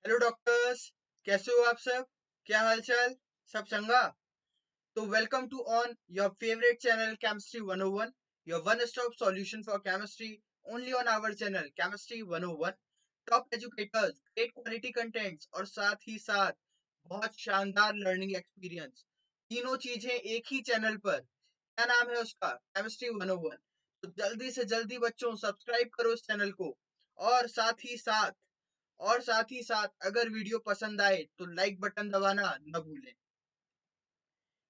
Hello doctors. कैसे हो आप सब? क्या हालचाल? सब चंगा? तो welcome to on your favourite channel chemistry 101, your one stop solution for chemistry, only on our channel chemistry 101। Top educators, great quality contents और साथ ही साथ बहुत शानदार लर्निंग एक्सपीरियंस, तीनों चीजें एक ही चैनल पर। क्या नाम है उसका? केमिस्ट्री 101। तो जल्दी से जल्दी बच्चों सब्सक्राइब करो इस चैनल को। और साथ ही साथ अगर वीडियो पसंद आए तो लाइक बटन दबाना न भूलें।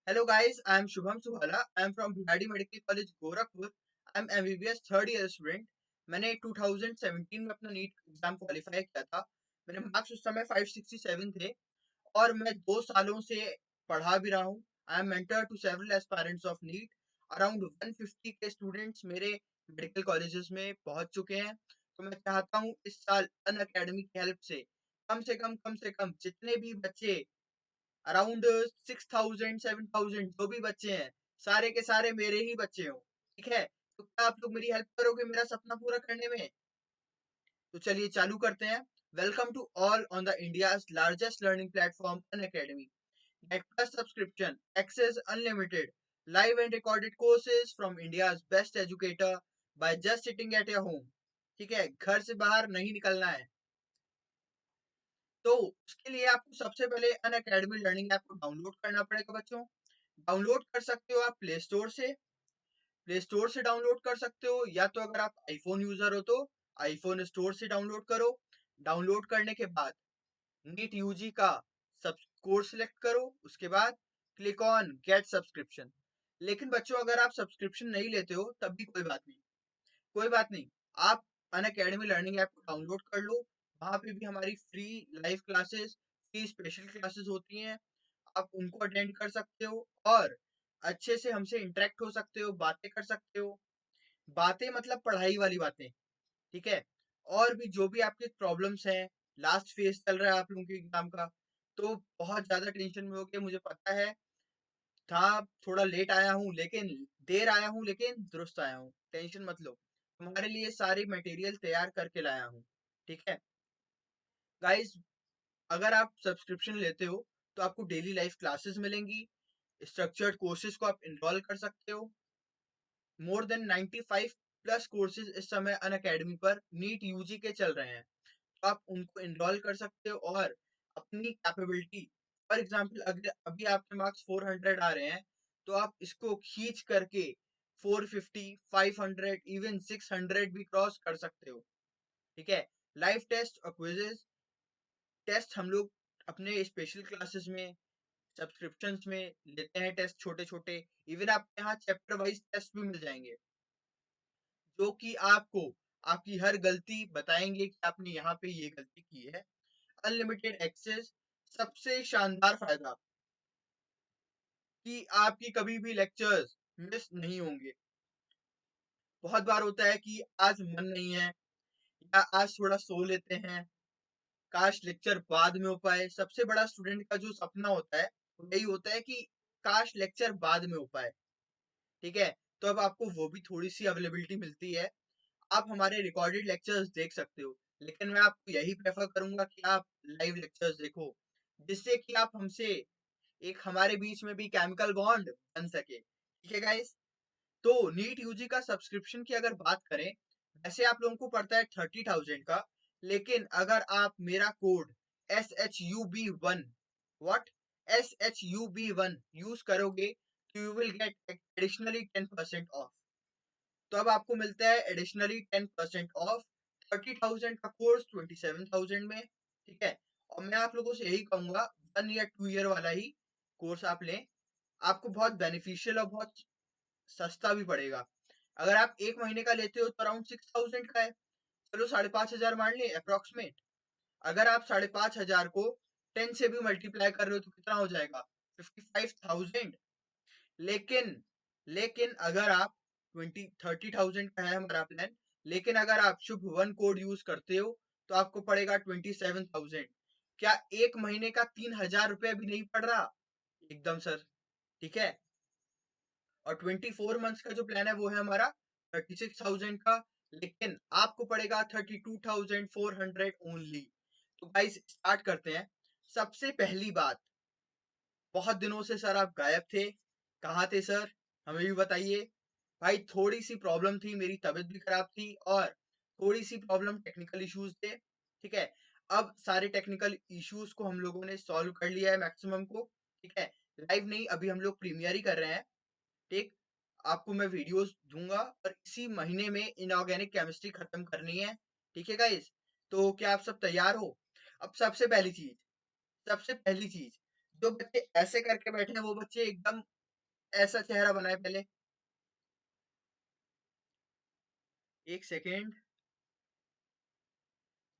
Hello guys, I am Shubham Suhala. I am from Bhiwadi medical college Gorakhpur. I am MBBS third year student. मैंने 2017 में अपना नीट एग्जाम क्वालिफाई किया था। मेरे मार्क्स उस समय 567 थे और मैं 2 सालों से पढ़ा भी रहा हूँ। I am mentor to several aspirants of NEET. Around 150 के स्टूडेंट्स मेरे मेडिकल कॉलेजेस में पहुंच चुके हैं। तो मैं चाहता हूँ इस साल अन अकेडमी की हेल्प से कम से कम जितने भी बच्चे, अराउंड 6000 7000 जो भी बच्चे हैं, सारे के सारे मेरे ही बच्चे हों। ठीक है? तो क्या आप लोग मेरी हेल्प करोगे मेरा सपना पूरा करने में? तो चलिए चालू करते हैं। Welcome to all on the India's largest learning platform Unacademy. Get plus subscription, access unlimited, live and recorded courses from India's best educator by just sitting at your home. ठीक है, घर से बाहर नहीं निकलना है। तो उसके लिए आपको सबसे पहले अन अकेडमी लर्निंग ऐप को डाउनलोड करना पड़ेगा बच्चों। डाउनलोड कर सकते हो आप प्ले स्टोर से डाउनलोड कर सकते हो, या तो अगर आप आईफोन यूजर हो तो आईफोन स्टोर से डाउनलोड करो। डाउनलोड करने के बाद नीट यूजी का सब कोर्स सिलेक्ट करो, उसके बाद क्लिक ऑन गेट सब्सक्रिप्शन। लेकिन बच्चों अगर आप सब्सक्रिप्शन नहीं लेते हो तब भी कोई बात नहीं, आप अन अकेडमी लर्निंग ऐप को डाउनलोड कर लो। वहां पे भी हमारी free live classes, free special classes होती हैं। आप उनको अटेंड कर सकते हो और अच्छे से हमसे इंटरेक्ट हो सकते हो, बातें कर सकते हो। बातें मतलब पढ़ाई वाली बातें। ठीक है? और भी जो भी आपके प्रॉब्लम्स हैं, लास्ट फेज चल रहा है आप लोगों के एग्जाम का, तो बहुत ज्यादा टेंशन में हो के मुझे पता है। था थोड़ा लेट आया हूँ लेकिन देर आया हूँ लेकिन दुरुस्त आया हूँ, टेंशन मत लो। तुम्हारे लिए सारी मटेरियल तैयार करके लाया हूँ। ठीक है गाइस? अगर आप सब्सक्रिप्शन लेते हो तो आपको डेली लाइफ क्लासेस मिलेंगी, स्ट्रक्चर्ड कोर्सेज को आप इनरोल कर सकते हो। मोर देन 95 प्लस कोर्सेज इस समय अन अकेडमी पर नीट यूजी के चल रहे हैं। तो आप उनको इनरोल कर सकते हो और अपनी कैपेबिलिटी, फॉर एग्जाम्पल अगर अभी आपके मार्क्स 400 आ रहे हैं तो आप इसको खींच करके 450, 500, इवन 600 भी क्रॉस कर सकते हो। ठीक है? लाइव टेस्ट और क्विजेस टेस्ट हम लोग अपने स्पेशल क्लासेस में, सब्सक्रिप्शंस में लेते हैं टेस्ट छोटे छोटे। इवन आपके यहाँ चैप्टर वाइज टेस्ट भी मिल जाएंगे जो कि आपको आपकी हर गलती बताएंगे कि आपने यहाँ पे ये गलती की है। अनलिमिटेड एक्सेस, सबसे शानदार फायदा कि आपकी कभी भी लेक्चर्स मिस नहीं होंगे। बहुत बार होता है कि आज मन नहीं है या आज थोड़ा सो लेते हैं, काश लेक्चर बाद में हो पाए। सबसे बड़ा स्टूडेंट का जो सपना होता है वो यही होता है कि काश लेक्चर बाद में हो पाए। ठीक है? तो अब आपको वो भी थोड़ी सी अवेलेबिलिटी मिलती है। आप हमारे रिकॉर्डेड लेक्चर्स देख सकते हो, लेकिन मैं आपको यही प्रेफर करूंगा कि आप लाइव लेक्चर्स देखो, जिससे कि आप हमसे एक हमारे बीच में भी केमिकल बॉन्ड बन सके। ठीक है गाइस? तो नीट यूजी का सब्सक्रिप्शन की अगर बात करें, वैसे आप लोगों को पड़ता है 30,000 का। लेकिन अगर आप मेरा code SHUB1, what, SHUB1 use करोगे तो you will get additionally 10% of. तो अब आपको मिलता है एडिशनली 10% ऑफ। 30,000 का कोर्स 27,000 में। ठीक है? और मैं आप लोगों से यही कहूंगा 1 या 2 ईयर वाला ही कोर्स आप लें। आपको बहुत बेनिफिशियल और बहुत सस्ता भी पड़ेगा। अगर आप 1 महीने का लेते हो तो अराउंड 6000 का है। चलो 5,500 मान लिए अप्रोक्सीमेट। अगर आप 5,500 को 10 से भी मल्टीप्लाई कर रहे हो तो कितना हो जाएगा? 55,000। लेकिन लेकिन अगर आप 30,000 का है हमारा प्लान, लेकिन अगर आप शुभ वन कोड यूज करते हो तो आपको पड़ेगा 27,000। क्या 1 महीने का 3,000 रुपये भी नहीं पड़ रहा? एकदम सर। ठीक है? और 24 मंथ्स का जो प्लान है वो है हमारा 36,000 का, लेकिन आपको पड़ेगा 32,400 ओनली। तो गाइस स्टार्ट करते हैं। सबसे पहली बात, बहुत दिनों से सर आप गायब थे, कहाँ थे सर, हमें भी बताइए। भाई थोड़ी सी प्रॉब्लम थी, मेरी तबीयत भी खराब थी और थोड़ी सी प्रॉब्लम टेक्निकल इश्यूज थे, ठीक है। अब सारे टेक्निकल इश्यूज को हम लोगों ने सॉल्व कर लिया है मैक्सिमम को, ठीक है। लाइव नहीं, अभी हम लोग प्रीमियर ही कर रहे हैं, ठीक। आपको मैं वीडियोस दूंगा और इसी महीने में इनऑर्गेनिक केमिस्ट्री खत्म करनी है, ठीक है गाइस। तो क्या आप सब तैयार हो? अब सबसे पहली चीज, जो बच्चे ऐसे करके बैठे हैं वो बच्चे एकदम ऐसा चेहरा बनाए पहले। एक सेकेंड।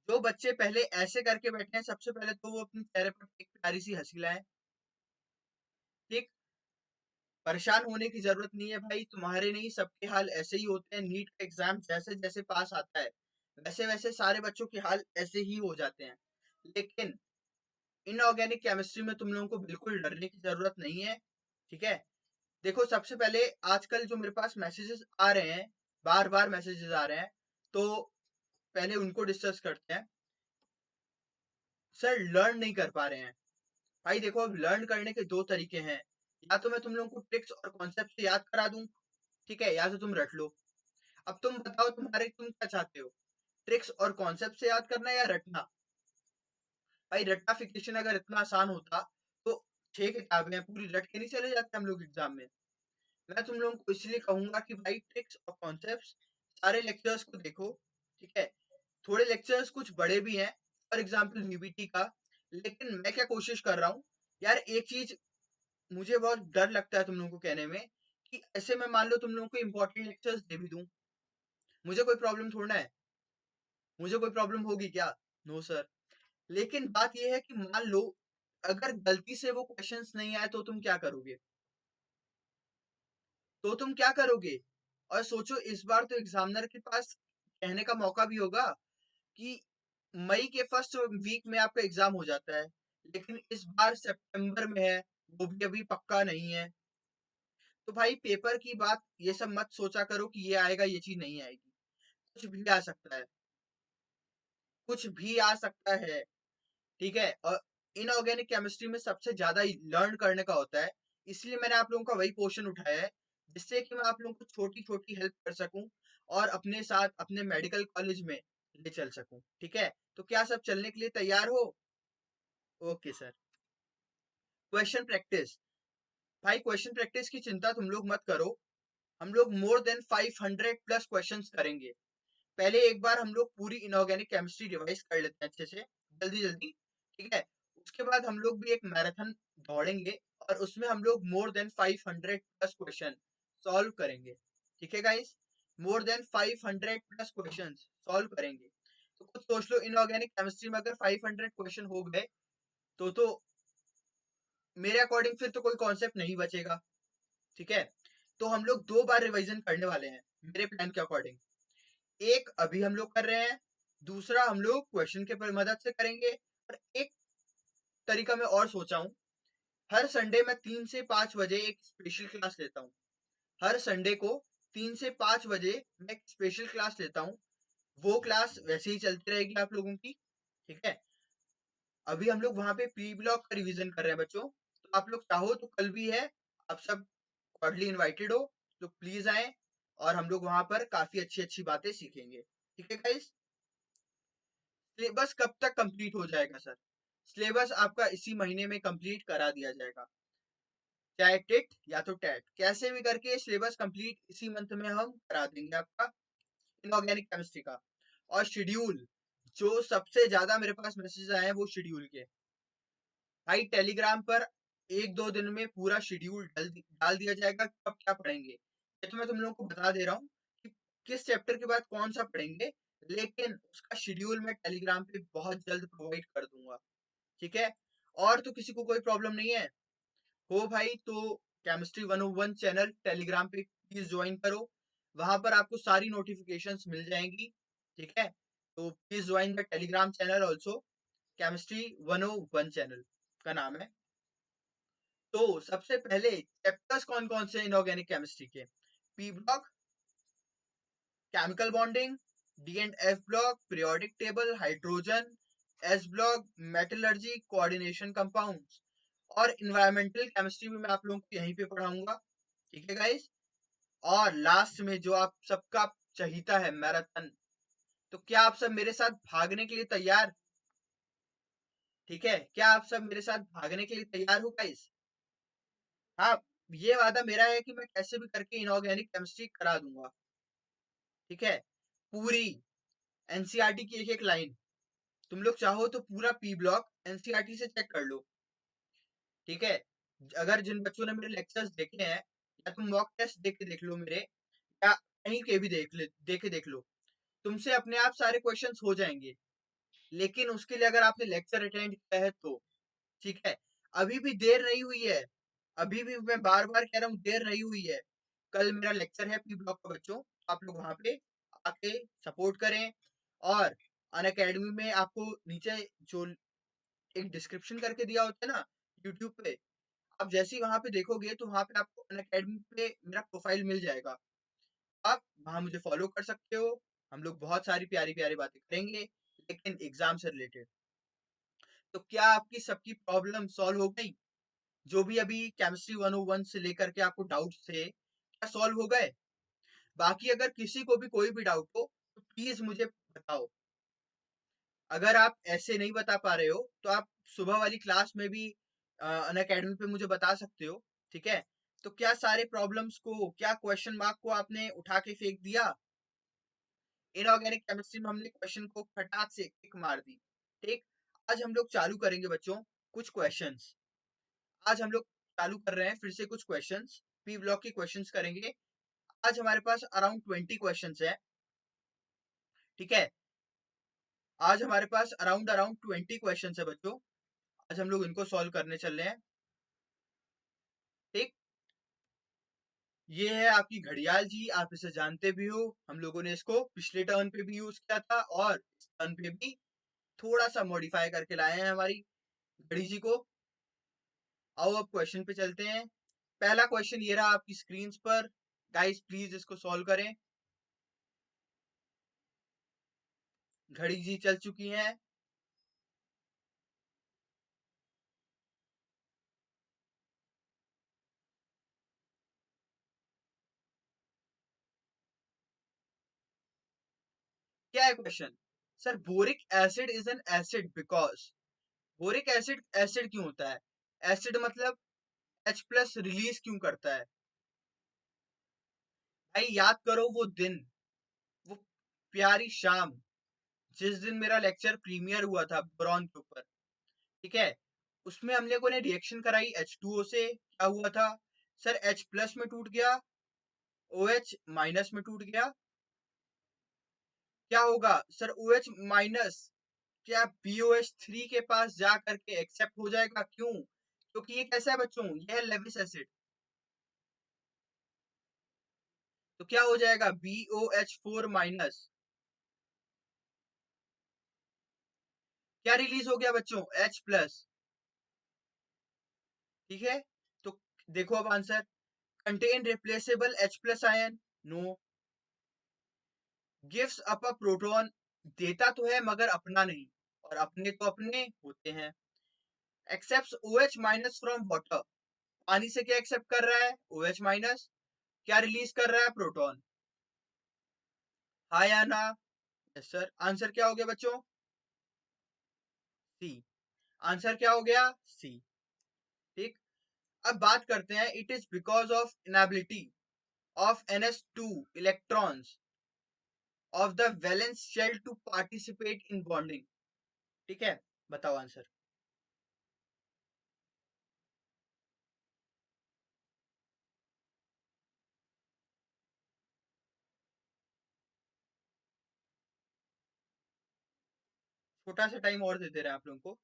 जो बच्चे पहले ऐसे करके बैठे हैं, सबसे पहले तो वो अपने चेहरे पर एक प्यारी सी हंसी लाएं, ठीक। परेशान होने की जरूरत नहीं है भाई, तुम्हारे नहीं सबके हाल ऐसे ही होते हैं। नीट का एग्जाम जैसे जैसे पास आता है वैसे वैसे सारे बच्चों के हाल ऐसे ही हो जाते हैं। लेकिन इनऑर्गेनिक केमिस्ट्री में तुम लोगों को बिल्कुल डरने की जरूरत नहीं है, ठीक है। देखो सबसे पहले, आजकल जो मेरे पास मैसेजेस आ रहे हैं, बार बार मैसेजेस आ रहे हैं, तो पहले उनको डिस्कस करते हैं। सर लर्न नहीं कर पा रहे हैं। भाई देखो, अब लर्न करने के दो तरीके हैं। या तो मैं तुम लोगों को ट्रिक्स और कॉन्सेप्ट याद करा दूं, ठीक है, या तो तुम रट लो। अब तुम बताओ, तुम क्या चाहते हो, ट्रिक्स और कॉन्सेप्ट से याद करना या रटना? भाई रट्टाफिकेशन अगर इतना आसान होता तो 6 किताबें पूरी रट के नहीं चले जाते हम लोग एग्जाम में। मैं तुम लोगों को इसलिए कहूंगा कि भाई ट्रिक्स और कॉन्सेप्ट्स सारे लेक्चर्स को देखो, ठीक है। थोड़े लेक्चर्स कुछ बड़े भी हैं, फॉर एग्जाम्पल यूबीटी का। लेकिन मैं क्या कोशिश कर रहा हूँ यार, एक चीज मुझे बहुत डर लगता है तुम लोगों को कहने में, कि ऐसे मैं मान लो तुम लोगों को इंपॉर्टेंट लेक्चर्स दे भी दूं, मुझे कोई प्रॉब्लम थोड़ा है, मुझे कोई प्रॉब्लम होगी क्या? No sir. लेकिन बात यह है कि मान लो अगर गलती से वो क्वेश्चंस नहीं आए तो तुम क्या करोगे? और सोचो, इस बार तो एग्जामिनर के पास कहने का मौका भी होगा कि मई के फर्स्ट वीक में आपका एग्जाम हो जाता है, लेकिन इस बार सितंबर में है, वो भी अभी पक्का नहीं है। तो भाई पेपर की बात ये सब मत सोचा करो कि ये आएगा ये चीज नहीं आएगी। कुछ भी आ सकता है, कुछ भी आ सकता है, ठीक है। और इनऑर्गेनिक केमिस्ट्री में सबसे ज्यादा लर्न करने का होता है, इसलिए मैंने आप लोगों का वही पोर्शन उठाया है, जिससे कि मैं आप लोगों को छोटी छोटी हेल्प कर सकूं और अपने साथ अपने मेडिकल कॉलेज में ले चल सकूं, ठीक है। तो क्या सब चलने के लिए तैयार हो? Okay sir. Question practice. भाई क्वेश्चन प्रैक्टिस की चिंता तुम लोग मत करो, हम लोग मोर देन 500 प्लस क्वेश्चंस करेंगे। पहले एक बार हम लोग पूरी इनऑर्गेनिक केमिस्ट्री रिवाइज कर लेते हैं अच्छे से, जल्दी जल्दी, ठीक है। उसके बाद हम लोग भी एक मैराथन दौड़ेंगे और उसमें हम लोग more than 500 plus question solve करेंगे, ठीक है guys. More than 500 plus question solve करेंगे। तो कुछ सोच लो, इनऑर्गेनिक केमिस्ट्री में अगर 500 क्वेश्चन हो गए तो मेरे अकॉर्डिंग फिर तो कोई कॉन्सेप्ट नहीं बचेगा, ठीक है। तो हम लोग 2 बार रिवीजन करने वाले हैं मेरे प्लान के अकॉर्डिंग। एक अभी हम लोग कर रहे हैं, दूसरा हम लोग क्वेश्चन के मदद से करेंगे। और एक तरीका मैं और सोचा हूँ, हर संडे मैं 3 से 5 बजे एक स्पेशल क्लास लेता हूँ। हर संडे को 3 से 5 बजे मैं एक स्पेशल क्लास लेता हूँ। वो क्लास वैसे ही चलती रहेगी आप लोगों की, ठीक है। अभी हम लोग वहां पे प्री ब्लॉक का रिवीजन कर रहे हैं बच्चों, तो आप लोग चाहो तो कल भी है, आप सब कॉर्डली इनवाइटेड हो, तो प्लीज आए और हम लोग वहां पर काफी अच्छी अच्छी बातें सीखेंगे, ठीक है गाइस। सिलेबस कब तक कंप्लीट हो जाएगा सर? सिलेबस आपका इसी महीने में कंप्लीट करा दिया जाएगा, चाहे टिट या तो टैट, कैसे भी करके सिलेबस कंप्लीट इसी मंथ में हम करा देंगे आपका इनऑर्गेनिक केमिस्ट्री का। और शेड्यूल, जो सबसे ज्यादा मेरे पास मैसेज आए हैं वो शेड्यूल के। भाई टेलीग्राम पर 1-2 दिन में पूरा शेड्यूल डाल दिया जाएगा, कब क्या पढ़ेंगे ये तो मैं तुम लोगों को बता दे रहा हूँ कि किस चैप्टर के बाद कौन सा पढ़ेंगे। लेकिन उसका शेड्यूल मैं टेलीग्राम पे बहुत जल्द प्रोवाइड कर दूंगा, ठीक है। और तो किसी को कोई प्रॉब्लम नहीं है? हो भाई, तो केमिस्ट्री 101 चैनल टेलीग्राम पे प्लीज ज्वाइन करो, वहां पर आपको सारी नोटिफिकेशंस मिल जाएंगी, ठीक है। तो please join the Telegram channel also, chemistry 101 channel का नाम है। तो सबसे पहले चैप्टर्स कौन कौन से इनऑर्गेनिक केमिस्ट्री के? P block, chemical bonding, D and F block, periodic table, hydrogen, S block, metallurgy, coordination compounds और इन्वायरमेंटल केमिस्ट्री भी मैं आप लोगों को यहीं पे पढ़ाऊंगा। ठीक है गाइस। और लास्ट में जो आप सबका चहीता है मैराथन, तो क्या आप सब मेरे साथ भागने के लिए तैयार? ठीक है, क्या आप सब मेरे साथ भागने के लिए तैयार हो गाइस? हाँ, ये वादा मेरा है कि मैं कैसे भी करके इनऑर्गेनिक केमिस्ट्री करा दूंगा। ठीक है, पूरी एनसीईआरटी की एक एक लाइन, तुम लोग चाहो तो पूरा पी ब्लॉक एनसीईआरटी से चेक कर लो। ठीक है, अगर जिन बच्चों ने मेरे लेक्चर्स देखे हैं, या तुम मॉक टेस्ट देख के देख लो मेरे, या कहीं के भी देख लो, तुमसे अपने आप सारे क्वेश्चंस हो जाएंगे। लेकिन उसके लिए अगर आपने लेक्चर अटेंड किया है तो। ठीक है, अभी भी देर नहीं हुई है, अभी भी मैं बार बार कह रहा हूँ देर नहीं हुई है। कल मेरा लेक्चर है पी ब्लॉक का बच्चों, आप लोग वहां पे आके सपोर्ट करें। और अन अकेडमी में आपको नीचे जो एक डिस्क्रिप्शन करके दिया होता है ना यूट्यूब पे, आप जैसे ही वहां पे देखोगे तो वहां पे आपको अन अकेडमी पे मेरा प्रोफाइल मिल जाएगा। आप वहां मुझे फॉलो कर सकते हो। हम लोग बहुत सारी प्यारी प्यारी बातें करेंगे, लेकिन एग्जाम से रिलेटेड। तो क्या आपकी सबकी प्रॉब्लम सॉल्व हो गई? जो भी अभी केमिस्ट्री 101 से लेकर के आपको डाउट्स थे, क्या सॉल्व हो गए? बाकी अगर किसी को भी कोई भी डाउट हो तो प्लीज मुझे बताओ। अगर आप ऐसे नहीं बता पा रहे हो तो आप सुबह वाली क्लास में भी अन अकेडमी पे मुझे बता सकते हो। ठीक है, तो क्या सारे प्रॉब्लम्स को, क्या क्वेश्चन मार्क को आपने उठा के फेंक दिया? इनऑर्गेनिक केमिस्ट्री में हमने क्वेश्चन को फटाक से टिक मार दी। ठीक, आज हम लोग चालू करेंगे बच्चों कुछ क्वेश्चंस। आज हम लोग चालू कर रहे हैं फिर से कुछ क्वेश्चंस, पी ब्लॉक के क्वेश्चंस करेंगे। आज हमारे पास अराउंड 20 क्वेश्चंस है। ठीक है, आज हमारे पास अराउंड अराउंड 20 क्वेश्चंस है बच्चों। आज हम लोग इनको सॉल्व करने चल रहे हैं। ठीक, ये है आपकी घड़ियाल जी, आप इसे जानते भी हो, हम लोगों ने इसको पिछले टर्न पे भी यूज किया था और इस टर्न पे भी थोड़ा सा मॉडिफाई करके लाए हैं हमारी घड़ी जी को। आओ अब क्वेश्चन पे चलते हैं। पहला क्वेश्चन ये रहा आपकी स्क्रीन पर। गाइस प्लीज इसको सॉल्व करें। घड़ी जी चल चुकी हैं। क्या है question? Sir boric acid is an acid because, boric acid acid क्यों होता है? एसिड मतलब H प्लस रिलीज क्यों करता है? भाई याद करो वो दिन, वो प्यारी शाम, जिस दिन मेरा लेक्चर प्रीमियर हुआ था बोरॉन के ऊपर। ठीक है, उसमें हम लोगों ने रिएक्शन कराई H2O से। क्या हुआ था? सर H प्लस में टूट गया, OH माइनस में टूट गया। क्या होगा सर? OH माइनस क्या BOH3 के पास जा करके एक्सेप्ट हो जाएगा? क्यों? क्योंकि ये कैसा है बच्चों, ये है लेविस एसिड। तो क्या हो जाएगा? BOH4 minus. क्या रिलीज हो गया बच्चों? H plus. ठीक है, तो देखो अब answer, contain replaceable H plus ion, no. Gives up a proton, देता तो है मगर अपना नहीं, और अपने तो अपने होते हैं। Accept OH minus from water, पानी से क्या एक्सेप्ट कर रहा है? OH minus. क्या रिलीज कर रहा है? प्रोटॉन। हाँ या ना? Yes sir. आंसर क्या हो गया बच्चों? सी। आंसर क्या हो गया? सी। ठीक, अब बात करते हैं, it is because of inability of NH2 electrons of the valence shell to participate in bonding. ठीक है, बताओ आंसर। छोटा सा टाइम और देते रहे आप लोगों को।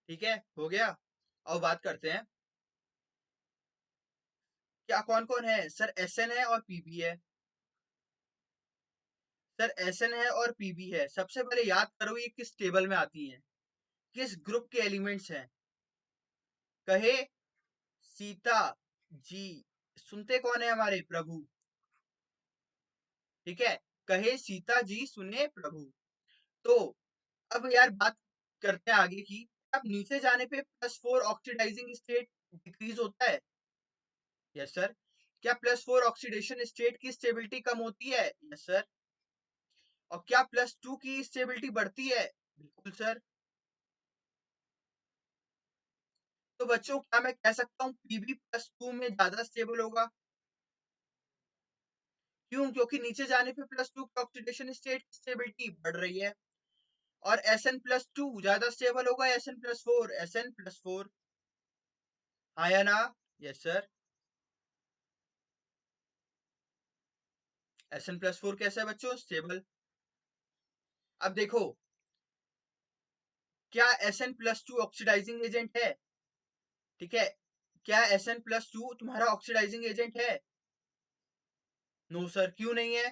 ठीक है, हो गया। अब बात करते हैं, क्या कौन कौन है? सर SN है और PB है। सर SN है और PB है। सबसे पहले याद करो ये किस टेबल में आती हैं, किस ग्रुप के एलिमेंट्स हैं। कहे सीता जी, सुनते कौन है हमारे प्रभु, ठीक है, कहे सीता जी सुने प्रभु। तो अब यार बात करते हैं आगे की। अब नीचे जाने पे +4 ऑक्सीडाइजिंग स्टेट डिक्रीज होता है। Yes sir. क्या +4 ऑक्सीडेशन स्टेट की स्टेबिलिटी कम होती है? Yes sir. और क्या +2 की स्टेबिलिटी बढ़ती है? बिल्कुल सर। तो बच्चों क्या मैं कह सकता हूँ पीबी +2 में ज्यादा स्टेबल होगा? क्यों? क्योंकि नीचे जाने पे +2 की ऑक्सीडेशन स्टेट की स्टेबिलिटी बढ़ रही है। और Sn+2 ज्यादा स्टेबल होगा या Sn+4? Sn+4। हाँ या ना? Yes sir. Sn+4 कैसा है बच्चों? स्टेबल। अब देखो, क्या Sn+2 ऑक्सीडाइजिंग एजेंट है? ठीक है, क्या Sn+2 तुम्हारा ऑक्सीडाइजिंग एजेंट है? No sir. क्यों नहीं है?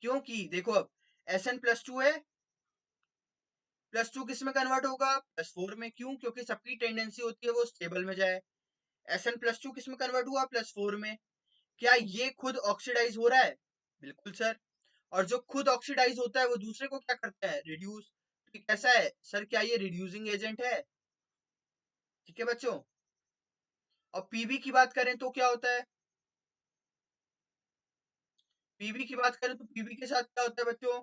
क्योंकि देखो अब Sn+2 है, +2 किस में कन्वर्ट होगा? +4 में। क्यों? क्योंकि सबकी टेंडेंसी होती है वो स्टेबल में जाए। Sn+2 किस में कन्वर्ट हुआ? +4 में। क्या ये खुद ऑक्सीडाइज हो रहा है? बिल्कुल सर। और जो खुद ऑक्सीडाइज होता है वो दूसरे को क्या करता है? रिड्यूस। तो कैसा है सर? क्या ये रिड्यूसिंग एजेंट है? ठीक है बच्चों। और पीबी की बात करें तो क्या होता है? पीबी की बात करें तो पीबी के साथ क्या होता है बच्चों?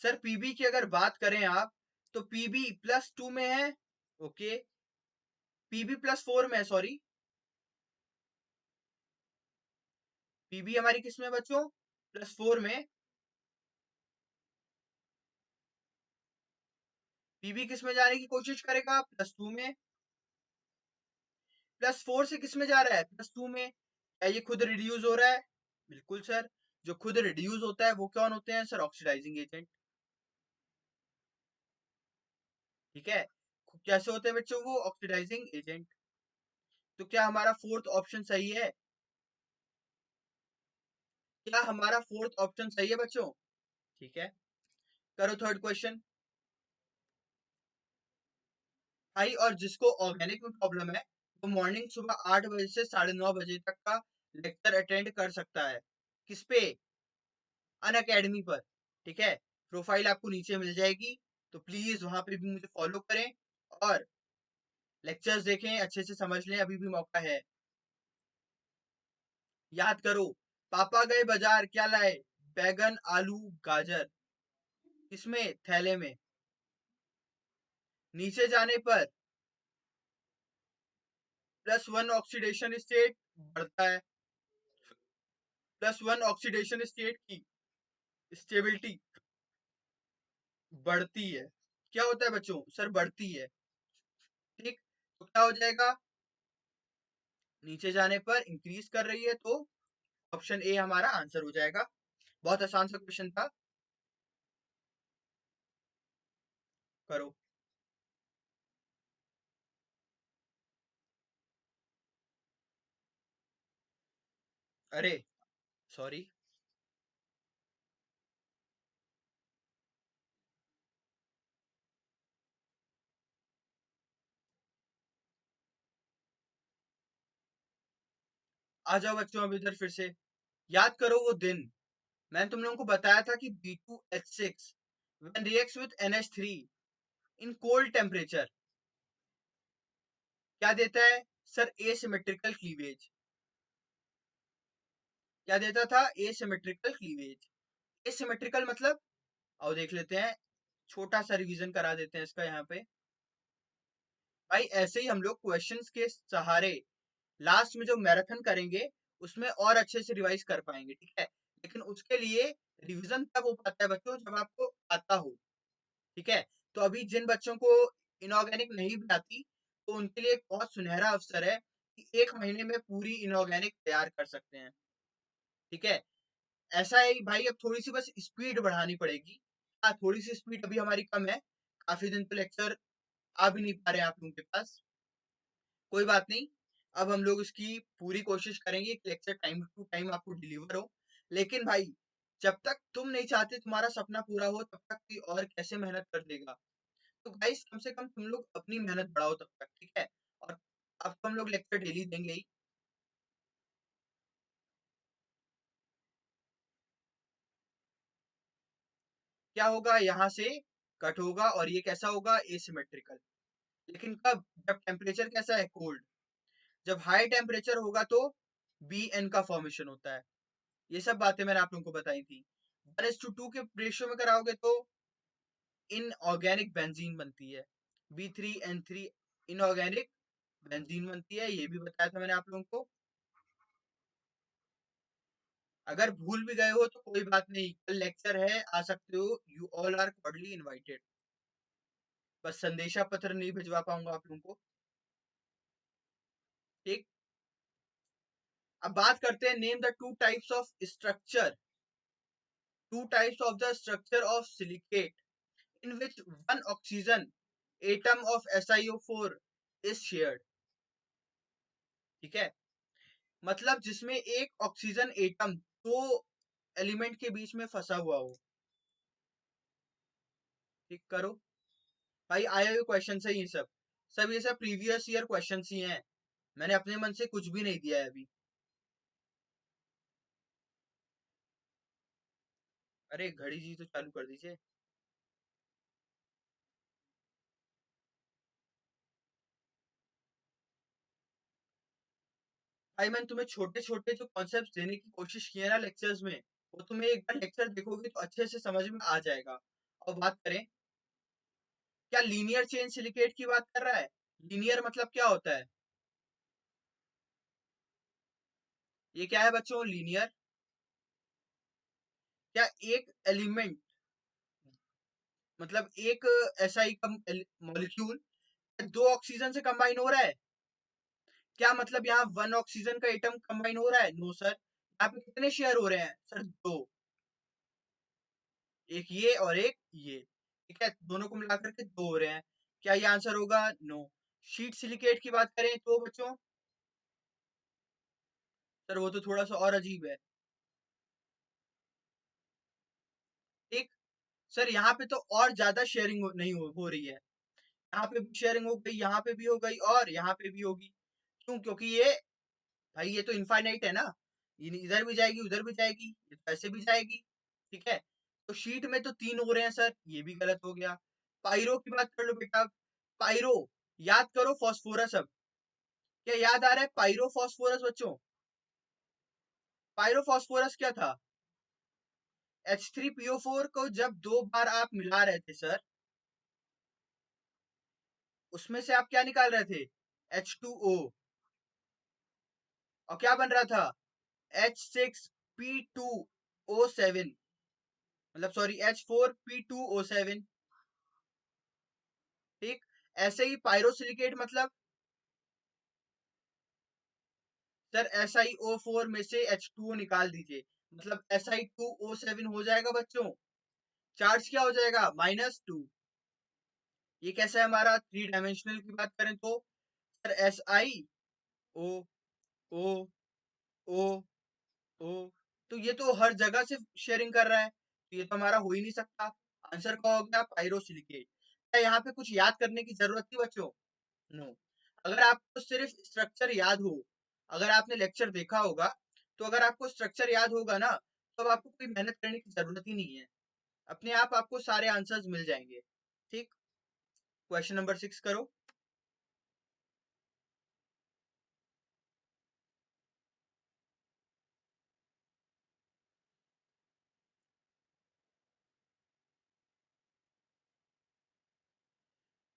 सर पीबी की अगर बात करें आप, तो पीबी +2 में है। ओके। पीबी +4 में है, सॉरी। पीबी हमारी किस में बच्चों? +4 में। पीबी किस में जाने की कोशिश करेगा? +2 में। +4 से किस में जा रहा है? +2 में। क्या ये खुद रिड्यूस हो रहा है? बिल्कुल सर। जो खुद रिड्यूस होता है वो कौन होते हैं सर? Oxidising agent. ठीक है। कैसे होते हैं बच्चों वो? Oxidising agent. तो क्या हमारा फोर्थ ऑप्शन सही है? क्या हमारा फोर्थ ऑप्शन सही है बच्चों? ठीक है, करो थर्ड क्वेश्चन। भाई, और जिसको ऑर्गेनिक में प्रॉब्लम है वो मॉर्निंग सुबह 8 बजे से 9:30 बजे तक का लेक्चर अटेंड कर सकता है। किस पे? अन अकेडमी पर। ठीक है, प्रोफाइल आपको नीचे मिल जाएगी, तो प्लीज वहां पे भी मुझे फॉलो करें और लेक्चर्स देखें, अच्छे से समझ लें, अभी भी मौका है। याद करो, पापा गए बाजार, क्या लाए? बैगन, आलू, गाजर। किसमें? थैले में। नीचे जाने पर +1 ऑक्सीडेशन स्टेट बढ़ता है। +1 ऑक्सीडेशन स्टेट की स्टेबिलिटी बढ़ती है। क्या होता है बच्चों? सर बढ़ती है। ठीक। तो क्या हो जाएगा? नीचे जाने पर इंक्रीज कर रही है, तो ऑप्शन ए हमारा आंसर हो जाएगा। बहुत आसान सा क्वेश्चन था। करो। अरे सॉरी। आ जाओ बच्चों अब इधर फिर से। याद करो वो दिन, मैंने तुम लोगों को बताया था कि B2H6 when reacts with NH3 in cold temperature क्या देता है सर? Asymmetrical cleavage. क्या देता था? Asymmetrical cleavage. एसिमेट्रिकल मतलब, आओ देख लेते हैं, छोटा सा रिवीजन करा देते हैं इसका यहाँ पे। भाई ऐसे ही हम लोग क्वेश्चंस के सहारे लास्ट में जो मैराथन करेंगे उसमें और अच्छे से रिवाइज कर पाएंगे, ठीक है। लेकिन उसके लिए रिवीजन तब हो पाता है बच्चों जब आपको आता हो। ठीक है। तो अभी जिन बच्चों को इनऑर्गेनिक नहीं भी आती, तो उनके लिए एक बहुत सुनहरा अवसर है कि 1 महीने में पूरी इनऑर्गेनिक तैयार कर सकते हैं। ठीक है। ऐसा है भाई, अब थोड़ी सी बस स्पीड बढ़ानी पड़ेगी। हाँ, थोड़ी सी स्पीड अभी हमारी कम है, काफी दिन तो लेक्चर आ भी नहीं पा रहे हैं आप लोगों के पास। कोई बात नहीं, अब हम लोग इसकी पूरी कोशिश करेंगे कि लेक्चर टाइम टू टाइम आपको डिलीवर हो। लेकिन भाई, जब तक तुम नहीं चाहते तुम्हारा सपना पूरा हो, तब तक कोई और कैसे मेहनत कर लेगा? तो गाइस कम से कम तुम लोग अपनी मेहनत बढ़ाओ तब तक, ठीक है। और अब तो हम लोग लेक्चर डेली देंगे ही। क्या होगा, यहाँ से कट होगा और ये कैसा होगा, एसिमेट्रिकल। लेकिन कब, जब टेम्परेचर कैसा है, कोल्ड। जब हाई टेम्परेचर होगा तो बी एन का फॉर्मेशन होता है। ये सब बातें मैंने आप लोगों को बताई थी। 1:2 के रेशियो में कराओगे तो इनऑर्गेनिक बेंजीन बनती है, B3N3 इनऑर्गेनिक बेंजीन बनती है, ये भी बताया था मैंने आप लोगों को। अगर भूल भी गए हो तो कोई बात नहीं, कल लेक्चर है, आ सकते हो, you all are cordially invited. बस संदेशा पत्र नहीं भिजवा पाऊंगा आप लोगों को, ठीक। अब बात करते हैं, name the two types of structure, two types of the structure of silicate in which one oxygen atom of SiO4 is shared, ठीक है। मतलब जिसमें एक ऑक्सीजन एटम दो एलिमेंट के बीच में फंसा हुआ हो, ठीक करो। भाई आए हुए क्वेश्चन है ये सब, सब ये सब प्रीवियस ईयर क्वेश्चन ही हैं, मैंने अपने मन से कुछ भी नहीं दिया है अभी। अरे घड़ी जी तो चालू कर दीजिए। भाई मैंने तुम्हें छोटे छोटे जो कॉन्सेप्ट देने की कोशिश की है ना लेक्चर्स में, वो तुम्हें एक बार लेक्चर देखोगे तो अच्छे से समझ में आ जाएगा। और बात करें, क्या लीनियर चेन सिलिकेट की बात कर रहा है। लीनियर मतलब क्या होता है, ये क्या है बच्चों, लीनियर। क्या एक एलिमेंट, मतलब एक SI का मॉलिक्यूल दो ऑक्सीजन से कंबाइन हो रहा है। क्या मतलब यहाँ वन ऑक्सीजन का एटम कंबाइन हो रहा है, नो सर। यहाँ पे कितने शेयर हो रहे हैं सर, दो, एक ये और एक ये, ठीक है, दोनों को मिलाकर के दो हो रहे हैं। क्या ये आंसर होगा, नो। शीट सिलिकेट की बात करें तो बच्चों, सर वो तो थोड़ा सा और अजीब है, ठीक। सर यहाँ पे तो और ज्यादा शेयरिंग नहीं हो रही है, यहाँ पे भी शेयरिंग हो गई, यहाँ पे भी हो गई और यहाँ पे भी होगी। क्यों, क्योंकि ये, भाई ये तो इनफाइनाइट है ना, ये इधर भी जाएगी उधर भी जाएगी, ये तो ऐसे भी जाएगी, ठीक है। तो शीट में तो तीन हो रहे हैं सर, ये भी गलत हो गया। पायरो की बात कर लो बेटा, पायरो, याद करो फॉस्फोरस। अब क्या याद आ रहा है पायरो फॉस्फोरस बच्चों, पायरो फॉस्फोरस क्या था, H3PO4 को जब दो बार आप मिला रहे थे सर, उसमें से आप क्या निकाल रहे थे, H2O, और क्या बन रहा था, H6P2O7, मतलब सॉरी H4P2O7, ठीक। ऐसे ही पायरोसिलिकेट मतलब, सर SiO4 में से H2O निकाल दीजिए, मतलब Si2O7 हो जाएगा बच्चों, चार्ज क्या हो जाएगा, -2। ये कैसा है हमारा, थ्री डायमेंशनल की बात करें तो, सर SiO O O, तो ये तो हर जगह से शेयरिंग कर रहा है, तो ये तो हमारा हो ही नहीं सकता। आंसर क्या हो गया, पायरोसिलिकेट। क्या यहाँ पे कुछ याद करने की जरूरत थी बच्चों, नो। अगर आपको सिर्फ स्ट्रक्चर याद हो, अगर आपने लेक्चर देखा होगा, तो अगर आपको स्ट्रक्चर याद होगा ना, तो अब आपको कोई मेहनत करने की जरूरत ही नहीं है, अपने आप आपको सारे आंसर्स मिल जाएंगे, ठीक। क्वेश्चन नंबर 6 करो।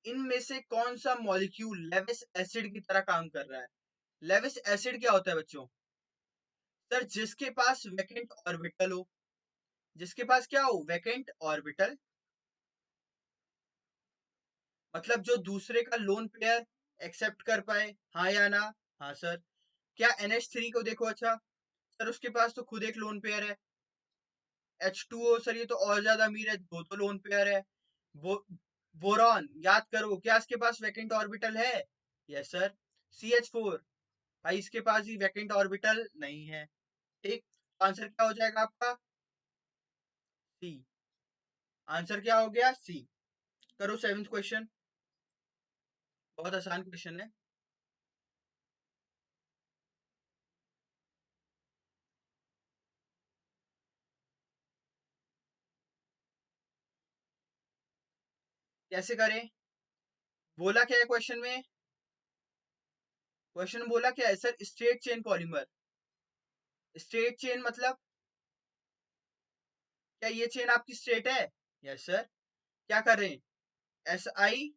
इनमें से कौन सा मॉलिक्यूल लेविस एसिड की तरह काम कर रहा है। लेविस एसिड क्या होता है बच्चों, सर जिसके पास वैकेंट ऑर्बिटल हो, जिसके पास क्या हो, वैकेंट ऑर्बिटल, मतलब जो दूसरे का लोन पेयर एक्सेप्ट कर पाए, हाँ या ना। हाँ सर। क्या NH3 को देखो, अच्छा सर उसके पास तो खुद एक लोन पेयर है। H2O, सर ये तो और ज्यादा अमीर है, दो तो लोन पेयर है। बो, बोरॉन, याद करो, क्या इसके पास वैकेंट ऑर्बिटल है, यस सर। CH4, भाई इसके पास ही वैकेंट ऑर्बिटल नहीं है, ठीक। आंसर क्या हो जाएगा आपका, सी। आंसर क्या हो गया, सी। करो 7th क्वेश्चन, बहुत आसान क्वेश्चन है। कैसे करें? बोला क्या है क्वेश्चन में? क्वेश्चन बोला क्या है sir? Straight chain polymer. Straight chain मतलब क्या ये चेन आपकी स्ट्रेट है? Yes sir. क्या कर रहे हैं? एस आई,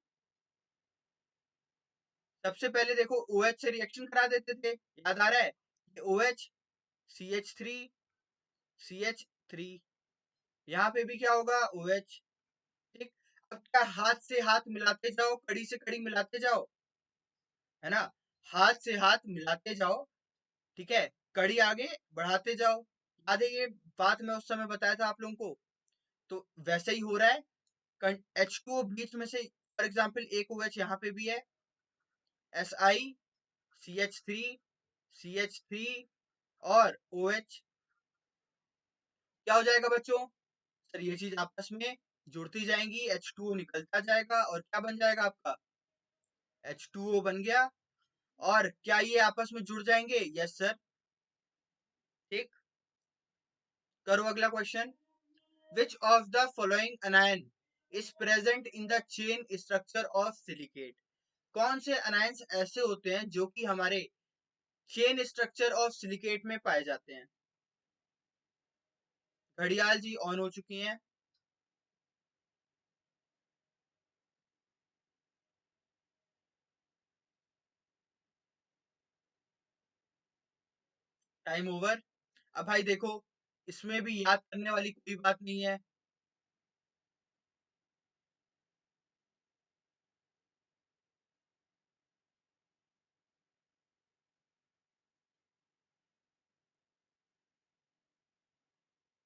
सबसे पहले देखो OH से रिएक्शन करा देते थे, याद आ रहा है? OH, CH3, CH3, यहाँ पे भी क्या होगा? OH। ठीक। अब क्या हाथ से हाथ मिलाते जाओ, कड़ी से कड़ी मिलाते जाओ, है ना? हाथ से हाथ मिलाते जाओ, ठीक है, कड़ी आगे बढ़ाते जाओ। याद है ये बात मैं उस समय बताया था आप लोगों को? तो वैसे ही हो रहा है। H2O बीच में से, फॉर एग्जाम्पल एक OH यहाँ पे भी है, Si, CH3, CH3 और OH, क्या हो जाएगा बच्चों? सर ये चीज आपस में जुड़ती जाएंगी, H2O निकलता जाएगा और क्या बन जाएगा आपका? H2O बन गया। और क्या ये आपस में जुड़ जाएंगे? Yes sir. ठीक। करो अगला question. Which of the following अनायन is present in the chain structure of silicate? कौन से अनायंस ऐसे होते हैं जो कि हमारे चेन स्ट्रक्चर ऑफ सिलिकेट में पाए जाते हैं? घड़ियाल जी ऑन हो चुकी हैं। Time over. अब भाई देखो, इसमें भी याद करने वाली कोई बात नहीं है।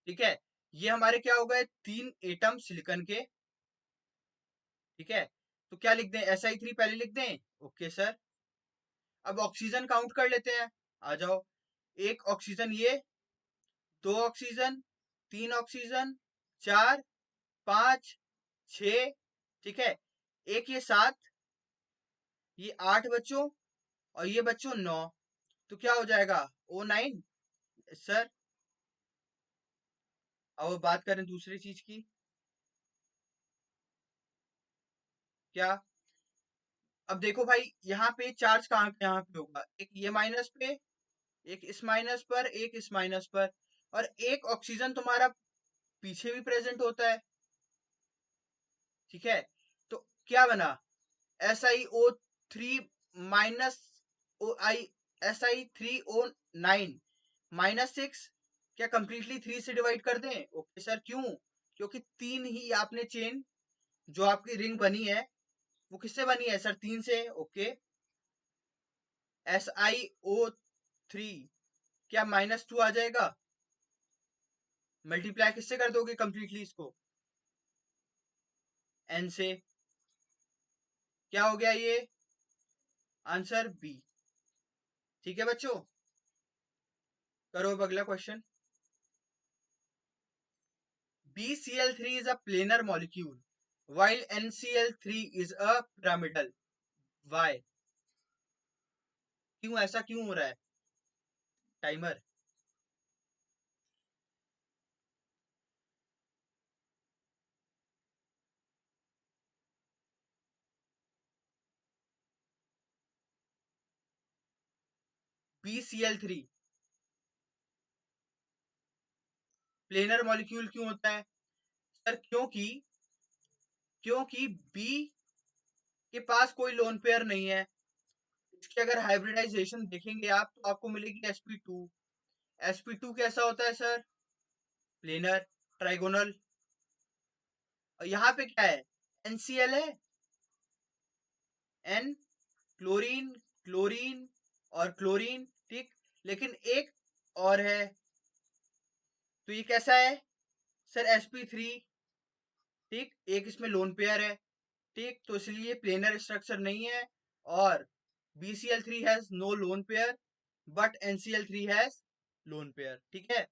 ठीक है, ये हमारे क्या हो गए? 3 एटम सिलिकॉन के। ठीक है, तो क्या लिख दें? Si3 पहले लिख दें। Okay sir. अब ऑक्सीजन काउंट कर लेते हैं, आ जाओ। एक ऑक्सीजन ये, दो ऑक्सीजन, तीन ऑक्सीजन, चार, पांच, छ, ठीक है, एक ये 7, ये 8 बच्चों, और ये बच्चों 9। तो क्या हो जाएगा? O9। सर अब बात करें दूसरी चीज की। क्या? अब देखो भाई, यहाँ पे चार्ज कहाँ यहाँ पे होगा? एक ये माइनस पे, एक इस माइनस पर, एक इस माइनस पर, और एक ऑक्सीजन तुम्हारा पीछे भी प्रेजेंट होता है। ठीक है, तो क्या बना? SiO3 minus SI3O9 -6। क्या कंप्लीटली 3 से डिवाइड कर दें? Okay sir. क्यों? क्योंकि 3 ही आपने चेन, जो आपकी रिंग बनी है वो किससे बनी है सर? 3 से। ओके। SiO3 क्या -2 आ जाएगा? मल्टीप्लाई किससे कर दोगे कंप्लीटली इसको? N से। क्या हो गया ये? Answer B. ठीक है बच्चों, करो अब अगला question. BCl3 is a planar molecule while NCl3 is a pyramidal. Why? क्यों? ऐसा क्यों हो रहा है? टाइमर। BCl3 प्लेनर मॉलिक्यूल क्यों होता है सर? क्योंकि बी के पास कोई लोन पेयर नहीं है। इसकी अगर हाइब्रिडाइजेशन देखेंगे आप तो आपको मिलेगी sp2। sp2 कैसा होता है सर? Planar, trigonal. और यहाँ पे क्या है? NCl है। N, क्लोरीन, क्लोरीन और क्लोरीन। ठीक। लेकिन एक और है, तो ये कैसा है सर? sp3। ठीक, एक इसमें लोन पेयर है। ठीक, तो इसलिए प्लेनर स्ट्रक्चर नहीं है। और BCl3 has no lone pair but NCl3 has lone pair. ठीक है,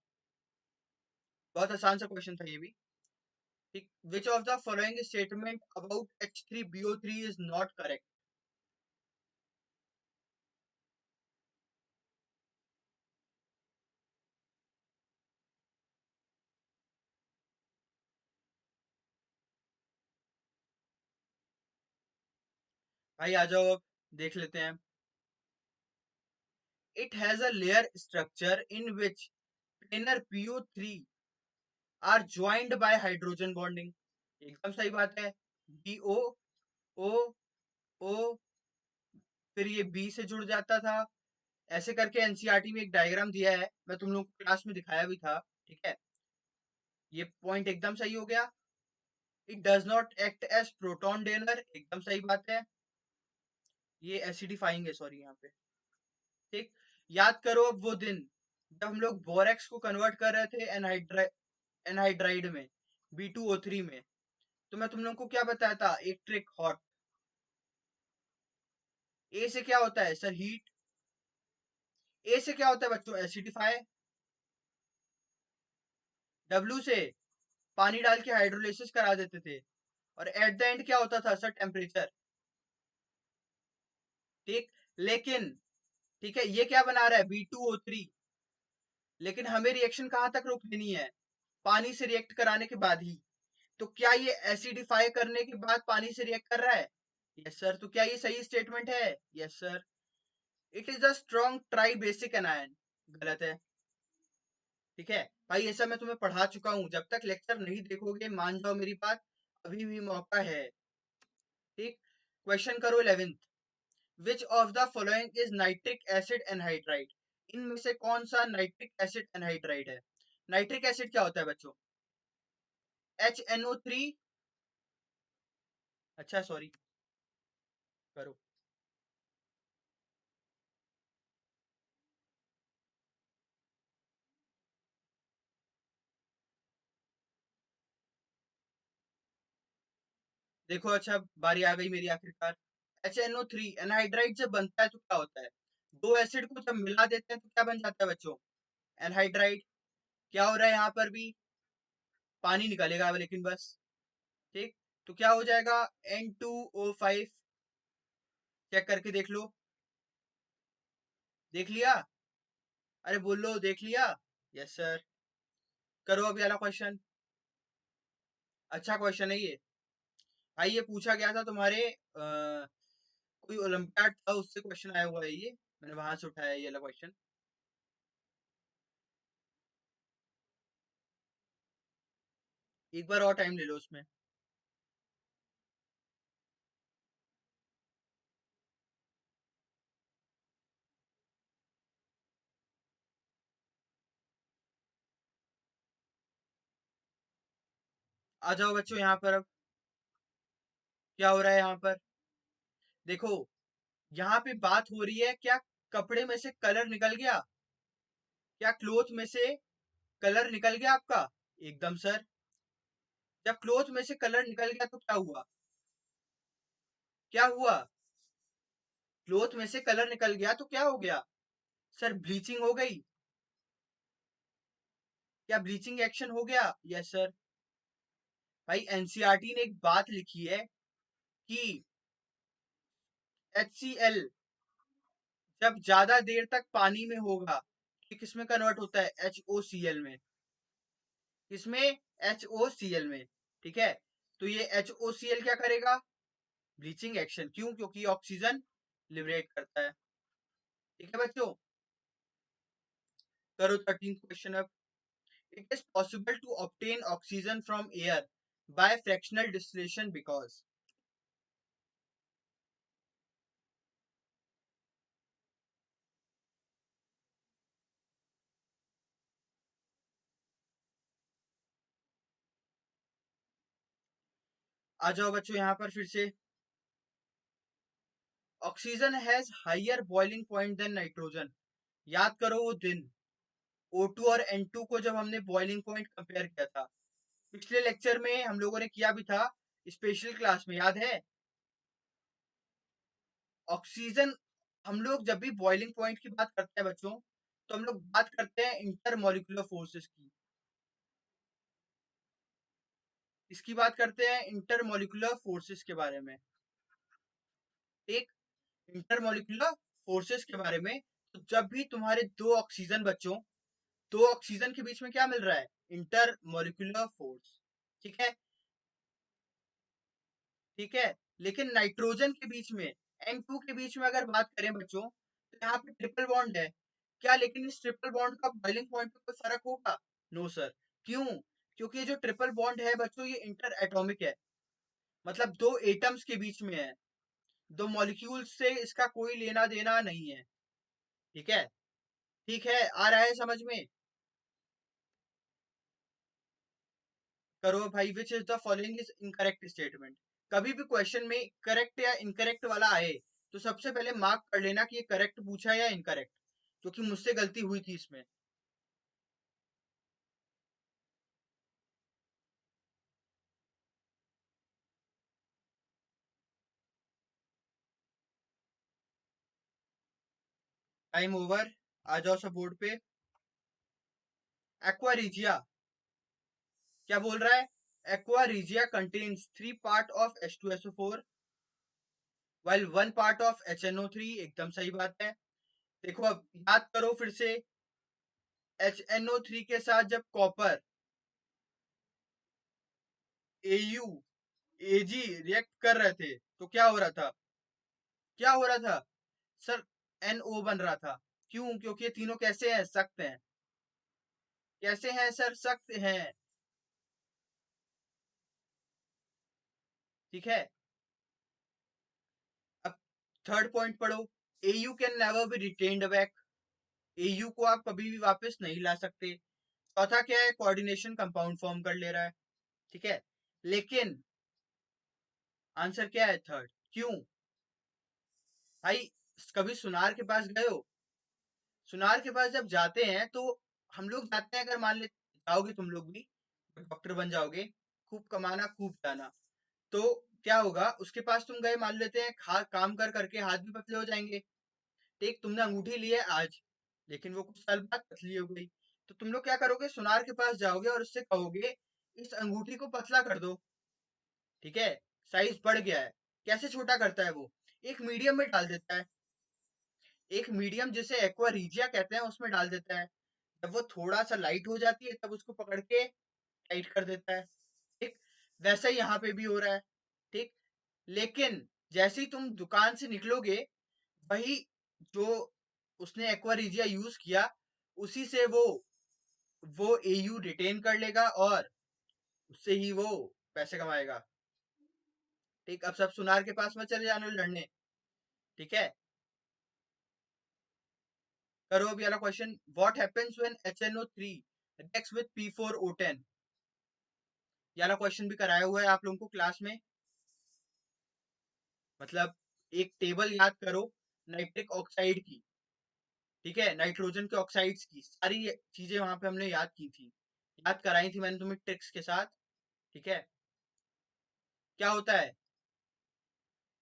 बहुत आसान सा क्वेश्चन था ये भी। ठीक, which of the following statement about H3BO3 is not correct? भाई आ जाओ, अब देख लेते हैं। It has a layer structure in which planar PO3 are joined by hydrogen bonding. एकदम सही बात है। BO O O, फिर ये B से जुड़ जाता था। ऐसे करके एनसीईआरटी में एक डायग्राम दिया है, मैं तुम लोग को क्लास में दिखाया भी था। ठीक है, ये पॉइंट एकदम सही हो गया। It does not act as proton donor, एकदम सही बात है। ये एसिडिफाइंग है, सॉरी यहाँ पे। ठीक, याद करो अब वो दिन जब हम लोग बोरेक्स को कन्वर्ट कर रहे थे एनहाइड्राइड में, B2O3 में। तो मैं तुम लोग को क्या बताया था, एक ट्रिक हॉट। ए से क्या होता है सर, हीट। ए से क्या होता है बच्चों, एसिडिफाई। डब्ल्यू से पानी डाल के हाइड्रोलिसिस करा देते थे। और एट द एंड क्या होता था सर, टेम्परेचर। ठीक, लेकिन ठीक है, ये क्या बना रहा है, B2O3। लेकिन हमें रिएक्शन कहां तक रोक देनी है, पानी से रिएक्ट कराने के बाद ही। तो क्या ये एसिडिफाई करने के बाद पानी से रिएक्ट कर रहा है? Yes sir. तो क्या ये सही स्टेटमेंट है? Yes sir. It is a strong try basic anion. गलत है। ठीक है भाई, ऐसा मैं तुम्हें पढ़ा चुका हूं, जब तक लेक्चर नहीं देखोगे मान जाओ मेरी बात, अभी भी मौका है। ठीक, क्वेश्चन करो 11th। Which of the following is nitric acid anhydride? इनमें से कौन सा नाइट्रिक एसिड एनहाइड्राइड है? नाइट्रिक एसिड क्या होता है बच्चों? HNO3। अच्छा सॉरी, करो। देखो, अच्छा बारी आ गई मेरी आखिरकार। HNO3 एनहाइड्राइड जब बनता है तो क्या होता है, दो एसिड को जब मिला देते हैं तो क्या बन जाता है बच्चों, एनहाइड्राइड। क्या हो रहा है यहाँ पर भी, पानी निकलेगा लेकिन बस। ठीक, तो क्या हो जाएगा, N2O5। चेक करके देख लो। देख लिया? अरे बोलो, देख लिया? Yes sir. करो अभी वाला क्वेश्चन। अच्छा क्वेश्चन है ये। भाई ये पूछा गया था तुम्हारे कोई ओलंपियाड था, उससे क्वेश्चन आया हुआ है ये, मैंने वहां से उठाया ये वाला क्वेश्चन। एक बार और टाइम ले लो उसमें। आ जाओ बच्चों यहाँ पर, अब क्या हो रहा है यहाँ पर, देखो। यहाँ पे बात हो रही है, क्या कपड़े में से कलर निकल गया, क्या क्लोथ में से कलर निकल गया आपका? एकदम सर। जब क्लोथ में से कलर निकल गया तो क्या हुआ, क्या हुआ, क्लोथ में से कलर निकल गया तो क्या हो गया सर, ब्लीचिंग हो गई। क्या ब्लीचिंग एक्शन हो गया? Yes sir. भाई एनसीईआरटी ने एक बात लिखी है कि HCl जब ज्यादा देर तक पानी में होगा तो किसमें कन्वर्ट होता है, HOCl में। किसमें, HOCl में। ठीक है, तो ये HOCl क्या करेगा, ब्लीचिंग एक्शन। क्यों? क्योंकि ऑक्सीजन लिबरेट करता है। ठीक है बच्चों, करो 13th क्वेश्चन अब। It is possible to obtain oxygen from air by fractional distillation because. आ जाओ बच्चों यहाँ पर फिर से। Oxygen has higher boiling point than nitrogen. याद करो वो दिन, O2 और N2 को जब हमने बॉइलिंग पॉइंट कंपेयर किया था, पिछले लेक्चर में हम लोगों ने किया भी था, स्पेशल क्लास में, याद है? ऑक्सीजन, हम लोग जब भी बॉइलिंग पॉइंट की बात करते हैं बच्चों, तो हम लोग बात करते हैं इंटरमोलिकुलर फोर्सेस की। इसकी बात करते हैं इंटरमोलिकुलर फोर्सेस के बारे में। एक इंटरमोलिकुलर फोर्सेस के बारे में, तो जब भी तुम्हारे दो ऑक्सीजन बच्चों, दो ऑक्सीजन के बीच में क्या मिल रहा है? Intermolecular force. ठीक है, ठीक है। लेकिन नाइट्रोजन के बीच में, N2 के बीच में अगर बात करें बच्चों, तो यहाँ पे ट्रिपल बॉन्ड है क्या? लेकिन इस ट्रिपल बॉन्ड का बॉइलिंग पॉइंट पे कोई फर्क होगा? No sir. क्यों? क्योंकि ये जो ट्रिपल बॉन्ड है बच्चों, ये इंटर एटॉमिक है, मतलब दो एटम्स के बीच में है, दो मॉलिक्यूल्स से इसका कोई लेना देना नहीं है। ठीक है, ठीक है, आ रहा है समझ में? करो भाई, which is the following is incorrect statement. कभी भी क्वेश्चन में करेक्ट या इनकरेक्ट वाला आए, तो सबसे पहले मार्क कर लेना कि ये करेक्ट पूछा है या इनकरेक्ट, क्योंकि मुझसे गलती हुई थी इसमें। Time over. आ जाओ सब बोर्ड पे। एक्वारीजिया क्या बोल रहा है? Aqua regia contains 3 part of H2SO4 while 1 part of HNO3। एकदम सही बात है। देखो अब याद करो फिर से, HNO3 के साथ जब कॉपर AU AG रिएक्ट कर रहे थे, तो क्या हो रहा था? क्या हो रहा था सर? NO बन रहा था। क्यों? क्योंकि ये तीनों कैसे हैं? सख्त हैं। कैसे हैं सर? सख्त हैं। ठीक है, अब थर्ड पॉइंट पढ़ो। AU can never be retained back. AU को आप कभी भी वापस नहीं ला सकते। चौथा क्या है? कोऑर्डिनेशन कंपाउंड फॉर्म कर ले रहा है। ठीक है, लेकिन आंसर क्या है? थर्ड। क्यों भाई? कभी सुनार के पास गए हो? सुनार के पास जब जाते हैं तो हम लोग जाते हैं, अगर मान ले जाओगे तुम लोग भी, डॉक्टर बन जाओगे, खूब कमाना खूब जाना, तो क्या होगा? उसके पास तुम गए, मान लेते हैं काम कर करके हाथ भी पतले हो जाएंगे। ठीक, तुमने अंगूठी ली है आज, लेकिन वो कुछ साल बाद पतली हो गई, तो तुम लोग क्या करोगे? सुनार के पास जाओगे और उससे कहोगे इस अंगूठी को पतला कर दो। ठीक है, साइज बढ़ गया है। कैसे छोटा करता है वो? एक मीडियम में डाल देता है, एक मीडियम जिसे एक्वारीजिया कहते हैं उसमें डाल देता है। जब वो थोड़ा सा लाइट हो जाती है, तब उसको पकड़ के टाइट कर देता है। ठीक, वैसा ही यहाँ पे भी हो रहा है। ठीक, लेकिन जैसे ही तुम दुकान से निकलोगे, वही जो उसने एक्वारीजिया यूज किया, उसी से वो एयू रिटेन कर लेगा और उससे ही वो पैसे कमाएगा। ठीक, अब सब सुनार के पास में चले जाना लड़ने। ठीक है, करो अभी वाला question. What happens when HNO3 reacts with P4O10? ये वाला क्वेश्चन भी कराया हुआ है आप लोगों को क्लास में। मतलब एक टेबल याद करो नाइट्रिक ऑक्साइड की। ठीक है, नाइट्रोजन के ऑक्साइड्स की सारी चीजें वहां पे हमने याद की थी, याद कराई थी मैंने तुम्हें ट्रिक्स के साथ। ठीक है, क्या होता है?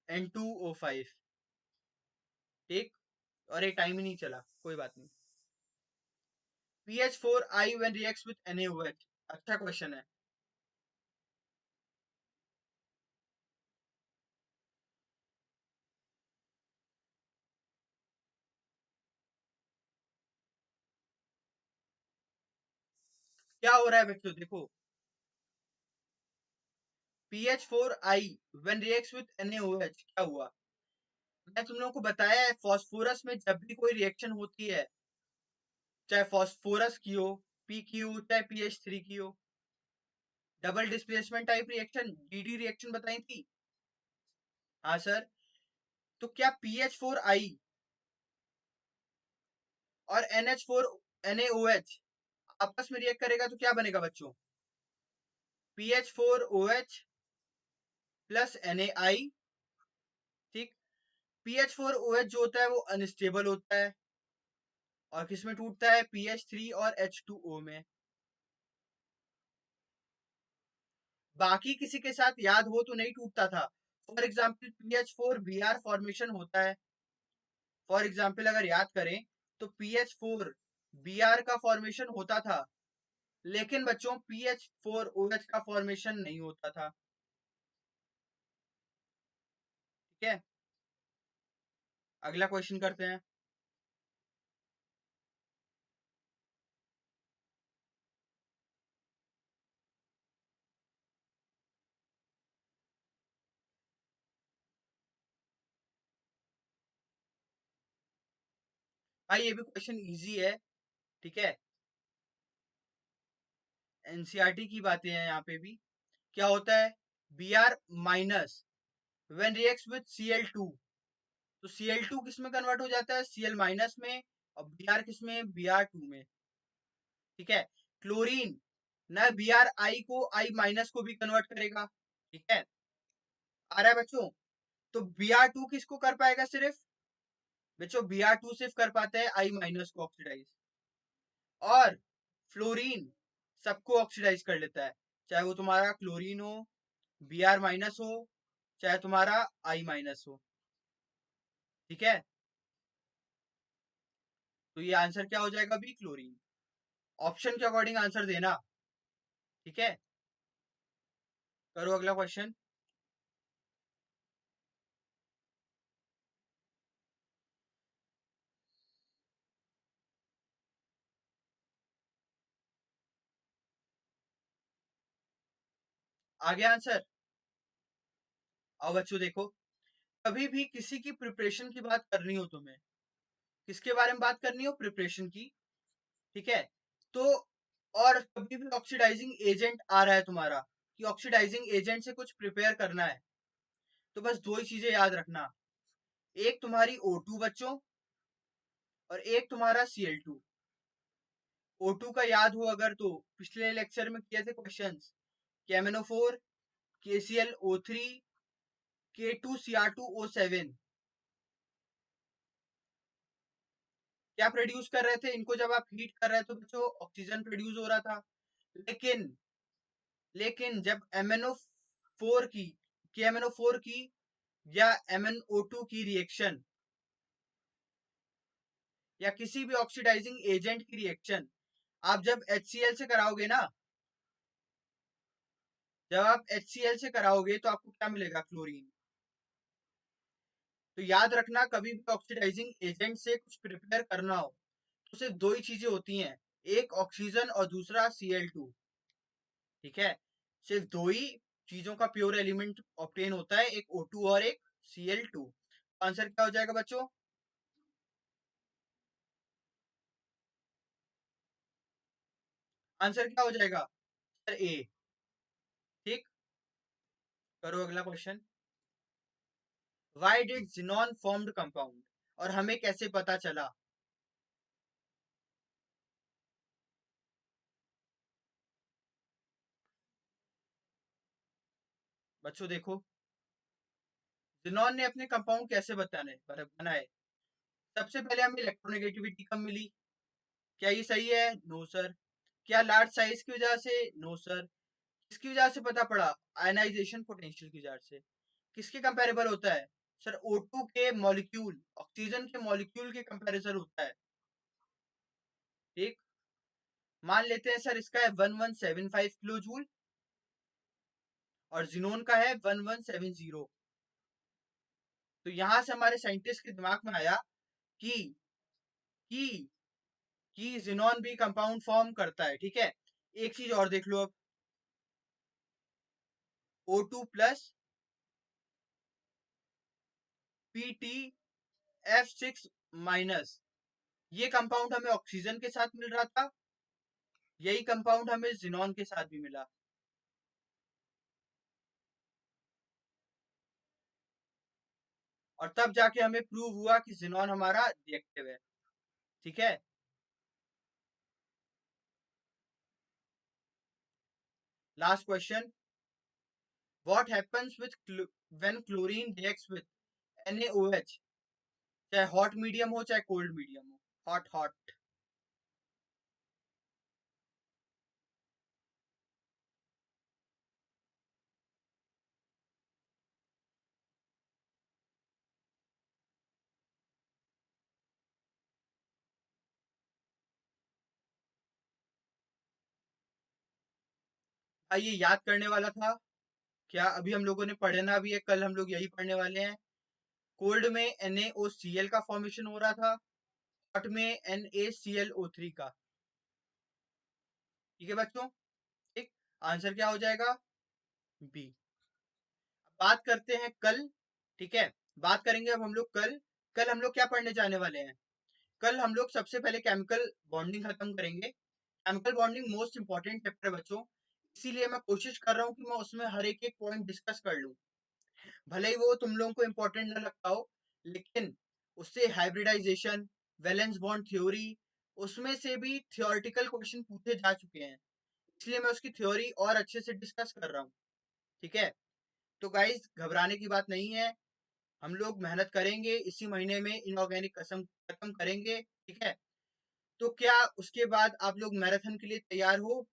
N2O5। ठीक, और ये टाइम ही नहीं चला, कोई बात नहीं। PH4I when reacts with NaOH। अच्छा क्वेश्चन है। क्या हो रहा है बच्चों? देखो, PH4I when reacts with NaOH क्या हुआ? मैं तुम लोगों को बताया है, फॉस्फोरस में जब भी कोई रिएक्शन होती है, चाहे फॉस्फोरस की हो, पी की हो, चाहे PH3 की हो, double displacement type reaction, DD reaction बताई थी। हाँ सर, तो क्या PH4I और NH4NaOH आपस में रिएक्ट करेगा तो क्या बनेगा बच्चों? PH4OH plus NaI। ठीक, PH4OH जो होता है वो अनस्टेबल होता है, और किसमें टूटता है? PH3 और H2O में। बाकी किसी के साथ याद हो तो नहीं टूटता था। फॉर एग्जाम्पल PH4Br फॉर्मेशन होता है। फॉर एग्जाम्पल अगर याद करें, तो PH4Br का फॉर्मेशन होता था, लेकिन बच्चों PH4OH का फॉर्मेशन नहीं होता था। ठीक है, अगला क्वेश्चन करते हैं। भाई ये भी क्वेश्चन इजी है। ठीक है, एनसीईआरटी की बातें हैं यहाँ पे भी। क्या होता है Br- when reacts with Cl2, तो Cl2 किस में कन्वर्ट हो जाता है, Cl- में, और Br किस में, Br2 में। ठीक है, क्लोरीन न Bri को I- को भी कन्वर्ट करेगा। ठीक है, आ रहा है बच्चों। तो Br2 किसको कर पाएगा सिर्फ, बच्चों Br2 सिर्फ कर पाता है I- को ऑक्सीडाइज, और फ्लोरीन सबको ऑक्सीडाइज कर लेता है, चाहे वो तुम्हारा क्लोरीन हो, Br- हो, चाहे तुम्हारा I- हो। ठीक है, तो ये आंसर क्या हो जाएगा, बी क्लोरीन। ऑप्शन के अकॉर्डिंग आंसर देना। ठीक है, करो अगला क्वेश्चन। आगे आंसर। अब बच्चों देखो, कभी भी किसी की प्रिपरेशन की बात करनी हो तुम्हें, किसके बारे में बात करनी हो, प्रिपरेशन की। ठीक है, तो और कभी भी ऑक्सीडाइजिंग एजेंट आ रहा है तुम्हारा, कि ऑक्सीडाइजिंग एजेंट से कुछ प्रिपेयर करना है, तो बस दो ही चीजें याद रखना, एक तुम्हारी O2 बच्चों, और एक तुम्हारा Cl2। O2 का याद हो अगर तो पिछले लेक्चर में किए थे क्वेश्चंस, KMnO4, KClO3, K2Cr2O7 क्या प्रोड्यूस कर रहे थे, इनको जब आप हीट कर रहे थे तो बच्चों ऑक्सीजन प्रोड्यूस हो रहा था। लेकिन लेकिन जब MnO4 की, KMnO4 की या MnO2 की रिएक्शन, या किसी भी ऑक्सीडाइजिंग एजेंट की रिएक्शन आप जब HCl से कराओगे ना, जब आप HCl से कराओगे तो आपको क्या मिलेगा, क्लोरीन। तो याद रखना, कभी भी ऑक्सीडाइजिंग एजेंट से कुछ प्रिपेयर करना हो तो सिर्फ दो ही चीजें होती हैं, एक ऑक्सीजन और दूसरा Cl2। ठीक है, सिर्फ दो ही चीजों का प्योर एलिमेंट ऑब्टेन होता है, एक O2 और एक Cl2। आंसर क्या हो जाएगा बच्चों, आंसर क्या हो जाएगा, सर ए। ठीक, करो अगला question. Why did xenon formed compound, और हमें कैसे पता चला। बच्चों देखो, जिनॉन ने अपने कंपाउंड कैसे बनाए। सबसे पहले हमें इलेक्ट्रोनेगेटिविटी कम मिली, क्या ये सही है, नो सर। क्या लार्ज साइज की वजह से, नो सर। किसकी वजह से पता पड़ा, आयनाइजेशन पोटेंशियल की वजह से। किसके कंपेरेबल होता है, सर O2 के मॉलिक्यूल, ऑक्सीजन के मॉलिक्यूल के कंपैरिजन होता है। ठीक, मान लेते हैं सर इसका है 1175 किलो जूल, और जिनोन का है 1170। तो यहां से हमारे साइंटिस्ट के दिमाग में आया कि कि कि जिनोन भी कंपाउंड फॉर्म करता है। ठीक है, एक चीज और देख लो अब, O2 प्लस PtF6 माइनस, ये कंपाउंड हमें ऑक्सीजन के साथ मिल रहा था, यही कंपाउंड हमें जिनॉन के साथ भी मिला, और तब जाके हमें प्रूव हुआ कि जिनॉन हमारा रिएक्टिव है। ठीक है, last question. What happens with when chlorine reacts with NaOH, चाहे हॉट मीडियम हो चाहे कोल्ड मीडियम हो, हॉट हॉट। ये याद करने वाला था क्या? अभी हम लोगों ने पढ़ना भी है, कल हम लोग यही पढ़ने वाले हैं। कोल्ड में NaOCl का फॉर्मेशन हो रहा था, हॉट में NaClO3 का। ठीक है बच्चों, ठीक। आंसर क्या हो जाएगा? बी। बात करते हैं कल, ठीक है। बात करेंगे अब हम लोग कल। कल हम लोग क्या पढ़ने जाने वाले हैं? कल हम लोग सबसे पहले केमिकल बॉन्डिंग खत्म करेंगे। Chemical bonding most important chapter है बच्चों, इसीलिए मैं कोशिश कर रहा हूँ कि मैं उसमें हर एक एक पॉइंट डिस्कस कर लूँ। भले ही वो तुम लोगों को इंपॉर्टेंट न लगता हो, लेकिन उससे हाइब्रिडाइजेशन, वैलेंस बॉन्ड थ्योरी, उसमें से भी थियोरेटिकल क्वेश्चन पूछे जा चुके हैं, इसलिए मैं उसकी थ्योरी और अच्छे से डिस्कस कर रहा हूँ। ठीक है, तो गाइस घबराने की बात नहीं है, हम लोग मेहनत करेंगे, इसी महीने में इनऑर्गेनिक कसम खत्म करेंगे। ठीक है, तो क्या उसके बाद आप लोग मैराथन के लिए तैयार हो?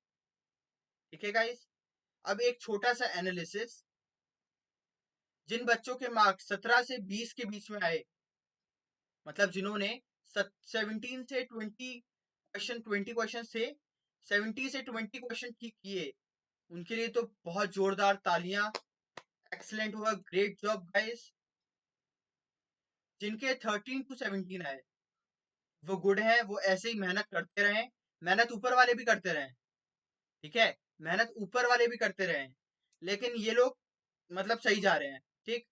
ठीक है गाइस, अब एक छोटा सा एनालिसिस। जिन बच्चों के मार्क्स 17 से 20 के बीच में आए, मतलब जिन्होंने 17 से 20 क्वेश्चन से 70 से 20 क्वेश्चन ठीक किए, उनके लिए तो बहुत जोरदार तालियां। एक्सलेंट हुआ, ग्रेट जॉब गाइस। जिनके 13 टू 17 आए वो गुड है, वो ऐसे ही मेहनत करते रहें। मेहनत ऊपर वाले भी करते रहें, ठीक है, मेहनत ऊपर वाले भी करते रहें, लेकिन ये लोग मतलब सही जा रहे हैं। ठीक,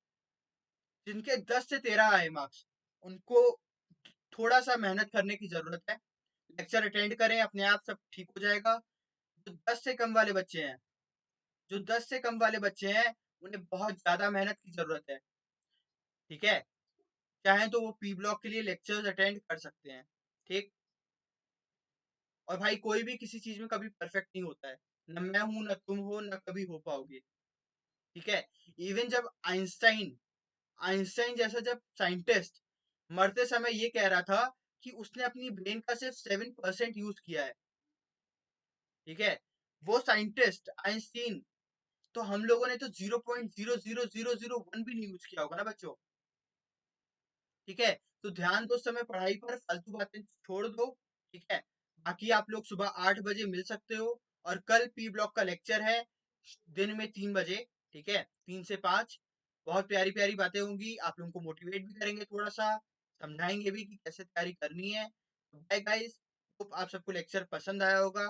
जिनके 10 से 13 आए मार्क्स, उनको थोड़ा सा मेहनत करने की जरूरत है। लेक्चर अटेंड करें, अपने आप सब ठीक हो जाएगा। जो 10 से कम वाले बच्चे हैं, जो 10 से कम वाले बच्चे हैं, उन्हें बहुत ज्यादा मेहनत की जरूरत है। ठीक है, चाहे तो वो पी ब्लॉक के लिए लेक्चर्स अटेंड कर सकते हैं। ठीक, और भाई कोई भी किसी चीज में कभी परफेक्ट नहीं होता है, न मैं हूं, न तुम हो, न कभी हो पाओगे। ठीक है, इवन जब आइंस्टाइन आइंस्टाइन जैसा जब साइंटिस्ट मरते समय ये कह रहा था कि उसने अपनी ब्रेन का सिर्फ 7% यूज किया है, ठीक है, वो साइंटिस्ट आइंस्टीन, तो हम लोगों ने तो 0.00001 भी नहीं यूज किया होगा ना बच्चों। ठीक है, तो ध्यान दो उस समय पढ़ाई पर, फालतू बातें छोड़ दो। ठीक है, बाकी आप लोग सुबह 8 बजे मिल सकते हो, और कल पी ब्लॉक का लेक्चर है दिन में 3 बजे। ठीक है, 3 से 5। बहुत प्यारी प्यारी बातें होंगी, आप लोगों को मोटिवेट भी करेंगे, थोड़ा सा समझाएंगे भी कि कैसे तैयारी करनी है। बाय गाइस, होप आप सबको लेक्चर पसंद आया होगा।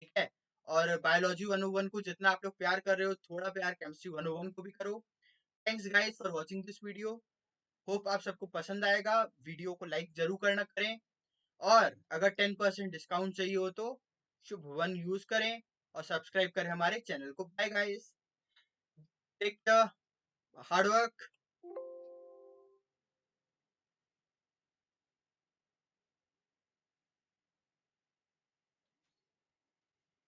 ठीक है, और बायोलॉजी 101 को जितना आप लोग प्यार कर रहे हो, थोड़ा प्यार केमिस्ट्री 101 को भी करो। Thanks guys for watching this video. Hope आप सबको पसंद आएगा, वीडियो को लाइक जरूर करना करें, और अगर 10% डिस्काउंट चाहिए हो तो शुभ वन यूज करें, और सब्सक्राइब करें हमारे चैनल को। Bye guys, take hard work.